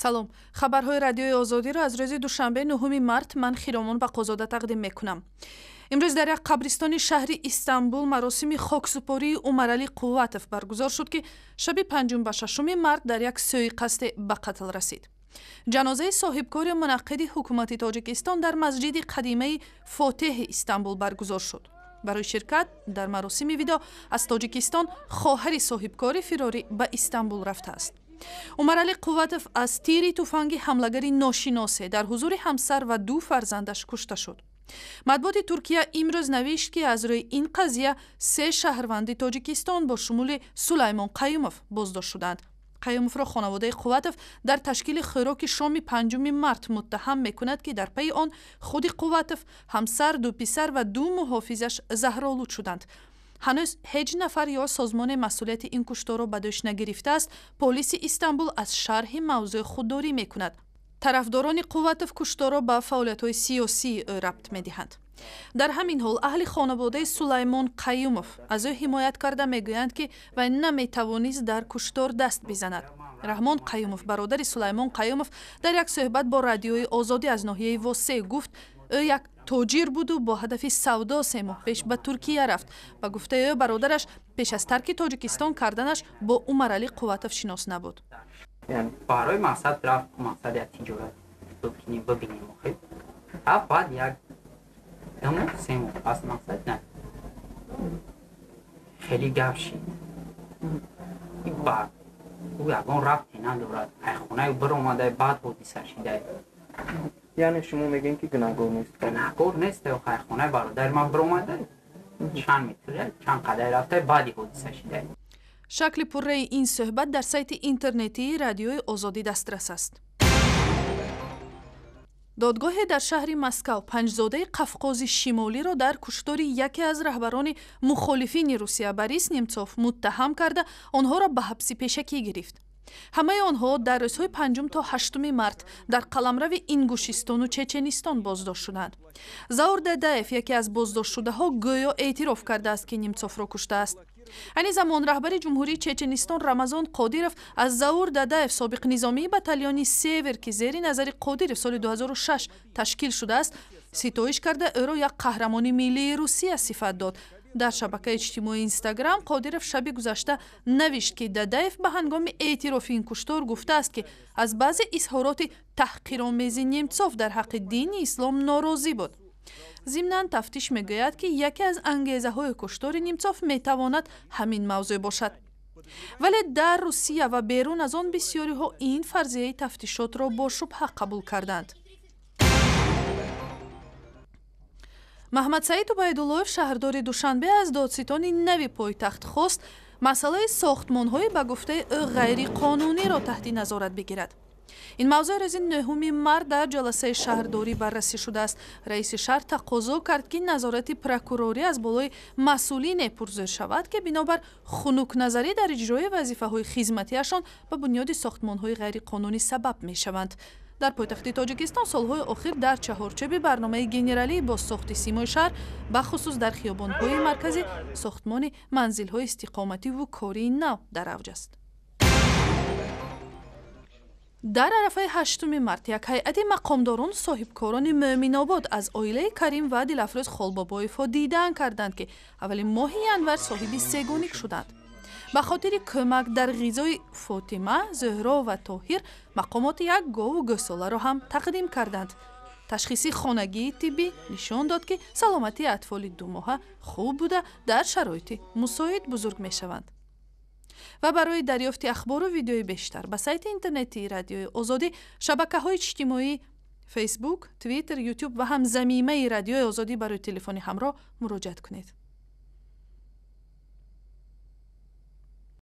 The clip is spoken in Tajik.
салом. хабарҳои радиои озодиро аз рӯзи душанбе 9 март ман хиромон бақозода тақдим мекунам. имрӯз дар як қабристони шаҳри Истамбул маросими хоксупории Умаралӣ Қувватов баргузор шуд, ки шаби 5 ба 6 март дар як сӯи қасде ба қатл расид. ҷанозаи соҳибкори мунаққиди ҳукумати Тоҷикистон дар масҷиди қадимаи Фотеҳи Истамбул баргузор шуд. барои ширкат дар маросими видо аз Тоҷикистон хоҳари соҳибкори фирорӣ ба Истамбул рафтааст. Умаралӣ Қувватов аз тири туфанги ҳамлагари ношиносе дар ҳузури ҳамсар ва 2 фарзандаш кушта шуд. матбуоти Туркия имрӯз навишт, ки аз рӯи ин қазия 3 шаҳрванди Тоҷикистон бо шумули Сулаймон Қаюмов боздошт шуданд. Қаюмовро хонаводаи Қувватов дар ташкили хӯроки шоми 5 март муттаҳам мекунад, ки дар пайи он худи Қувватов, ҳамсар, 2 писар ва 2 мухолифаш заҳролуд шуданд. ҳанӯз ҳеҷ нафар ё созмоне масъулияти ин кушторро ба дӯш нагирифтааст. Полиси Истамбул аз шарҳи мавзӯъ худдорӣ мекунад. тарафдорони Қувватов кушторро ба фаъолиятҳои сиёсии ӯ рабт медиҳанд. дар ҳамин ҳол аҳли хонаводаи Сулаймон Қаюмов аз ӯ ҳимоят карда мегӯянд, ки вай наметавонист дар куштор даст бизанад. Раҳмон Қаюмов, бародари Сулаймон Қаюмов, дар як суҳбат бо радиои озодӣ аз ноҳияи Восеъ гуфт, ӯ як тоҷир буду бо ҳадафи савдо 3 моҳ пеш ба Туркия рафт. Ба гуфтаи ӯ бародараш пеш аз тарки Тоҷикистон карданаш бо Умаралӣ Қувватов шинос набуд. барои мақсад рафт, мақсад як тиҷорат бибинем охир. баъд як 2 моҳ 3 моҳ аз мақсад не. хеле гап шид. баъд ӯ ягон рабте надорад. айхонаи биромадай баъд ҳодиса шида. яъне шумо мегӯед ки гунаҳгор нест? гунаҳгор нест. айхонаи бародари ман биромадай чанд метр чанд қадай рафта баъди ҳодиса шида. шакли пурраи ин суҳбат дар сайти интернетии радиои озодӣ дастрас аст. додгоҳе дар шаҳри Москав панҷзодаи Қавқози Шимолиро дар куштори яке аз раҳбарони мухолифини Русия Борис Немцов муттаҳам карда, онҳоро ба ҳабси пешакӣ гирифт. ҳамаи онҳо дар рӯзҳои 5 то 8 март дар қаламрави Ингушистону Чеченистон боздошт шуданд. Заур Дадаев, яке аз боздоштшудаҳо, гӯё эътироф кардааст, ки Немцовро куштааст. айни замон раҳбари ҷумҳурии Чеченистон Рамазон Қодиров аз Заур Дадаев, собиқ низомии батальони Север, ки зери назари Қодиров соли 2006 ташкил шудааст, ситоиш карда ӯро як қаҳрамони миллии Русия сифат дод. дар шабакаи иҷтимоии Инстаграм Қодиров шаби гузашта навишт, ки Дадаев ба ҳангоми эътирофи ин куштор гуфтааст, ки аз баъзе изҳороти таҳқиромези Немцов дар ҳаққи дини ислом норозӣ буд. зимнан тафтиш мегӯяд, ки яке аз ангезаҳои куштори Немцов метавонад ҳамин мавзӯъ бошад. вале дар Русия ва берун аз он бисёриҳо ин фарзияи тафтишотро бо шубҳа қабул карданд. Маҳмадсаид Убайдуллоев, шаҳрдори Душанбе, аз додситони нави пойтахт хост масъалаи сохтмонҳои ба гуфтаи ӯ ғайриқонуниро таҳти назорат бигирад. ин мавзӯъ рӯзи 9 март дар ҷаласаи шаҳрдорӣ баррасӣ шудааст. раиси шаҳр тақозо кард, ки назорати прокурорӣ аз болои масъулине пурзӯр шавад, ки бинобар хунукназарӣ дар иҷрои вазифаҳои хизматиашон ба бунёди сохтмонҳои ғайриқонунӣ сабаб мешаванд. дар пойтахти Тоҷикистон солҳои охир дар чаҳорчоби барномаи генералии бозсохти симои шаҳр, бахусус дар хиёбонҳои марказӣ, сохтмони манзилҳои истиқомативу кории нав дар авҷ аст. дар арафаи 8 март як ҳайати мақомдорону соҳибкорони муъминобод аз оилаи Карим ва Дилафрӯз Холбобоевҳо дидан карданд, ки аввали моҳи январ соҳиби сегоник шуданд. ба хотири кӯмак дар ғизои Фотима, Зӯҳро ва Тоҳир мақомоти як гову гӯсоларо ҳам тақдим карданд. ташхиси хонагии тиббӣ нишон дод, ки саломатии атфоли 2 моҳа хуб буда дар шароити мусоид бузург мешаванд. ва барои дарёфти ахбору видеои бештар ба сайти интернетии радиои озодӣ, шабакаҳои иҷтимоӣ Facebook, Twitter, YouTube ва ҳам замимаи радиои озодӣ барои телефони ҳамроҳ муроҷиат кунед.